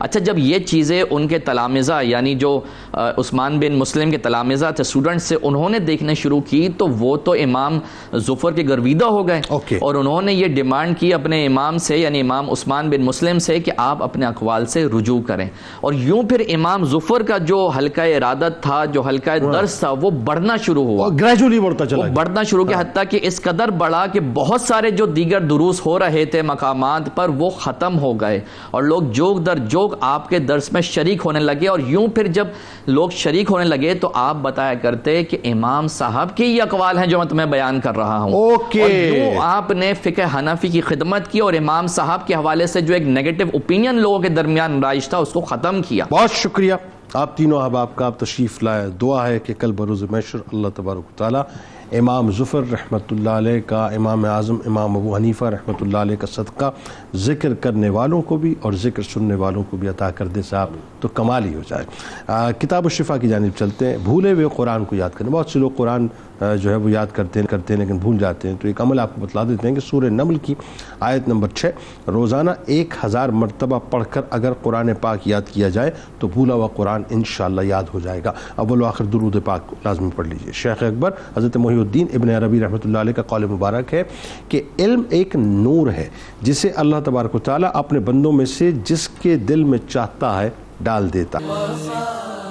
Speaker 5: اچھا جب یہ چیزیں ان کے تلامذہ یعنی جو عثمان بن مسلم کے تلامذہ تھے، اسٹوڈنٹس سے انہوں نے دیکھنے شروع کی تو وہ تو امام ظفر کے گرویدہ ہو گئے اور انہوں نے یہ ڈیمانڈ کی اپنے امام سے یعنی امام عثمان بن مسلم سے کہ آپ اپنے اقوال سے رجوع کریں. اور یوں پھر امام ظفر کا جو حلقہ ارادت تھا، جو حلقہ درس تھا، وہ بڑھنا شروع ہوا،
Speaker 2: گریجولی بڑھتا چلا،
Speaker 5: بڑھنا شروع کیا، حتیٰ کہ اس قدر بڑھا کہ بہت سارے جو دیگر دروس ہو رہے تھے مقامات پر وہ ختم ہو گئے اور لوگ جوگ در جوگ آپ کے درس میں شریک ہونے لگے. اور یوں پھر جب لوگ شریک ہونے لگے تو آپ بتایا کرتے کہ امام صاحب کے یہ اقوال ہیں جو میں تمہیں بیان کر رہا ہوں. اور یوں آپ نے فقہ حنفی کی خدمت کی اور امام صاحب کے حوالے سے جو ایک نیگیٹو اوپینین لوگوں کے درمیان رائج تھا اس کو ختم کیا.
Speaker 2: بہت شکریہ آپ تینوں احباب کا، آپ تشریف لائے. دعا ہے کہ کل بروز محشر اللہ تبارک و تعالی امام ظفر رحمۃ اللہ علیہ کا، امام اعظم امام ابو حنیفہ رحمۃ اللہ علیہ کا صدقہ ذکر کرنے والوں کو بھی اور ذکر سننے والوں کو بھی عطا کر دے صاحب، تو کمال ہی ہو جائے. کتاب الشفا کی جانب چلتے ہیں. بھولے ہوئے قرآن کو یاد کریں. بہت سے لوگ قرآن جو ہے وہ یاد کرتے ہیں لیکن بھول جاتے ہیں. تو ایک عمل آپ کو بتلا دیتے ہیں کہ سورہ نمل کی آیت نمبر 6 روزانہ 1000 مرتبہ پڑھ کر اگر قرآن پاک یاد کیا جائے تو بھولا ہوا قرآن انشاءاللہ یاد ہو جائے گا. اول و آخر درود پاک لازمی پڑھ لیجئے. شیخ اکبر حضرت محی الدین ابن عربی رحمۃ اللہ علیہ کا قول مبارک ہے کہ علم ایک نور ہے جسے اللہ تبارک و تعالیٰ اپنے بندوں میں سے جس کے دل میں چاہتا ہے ڈال دیتا ہے.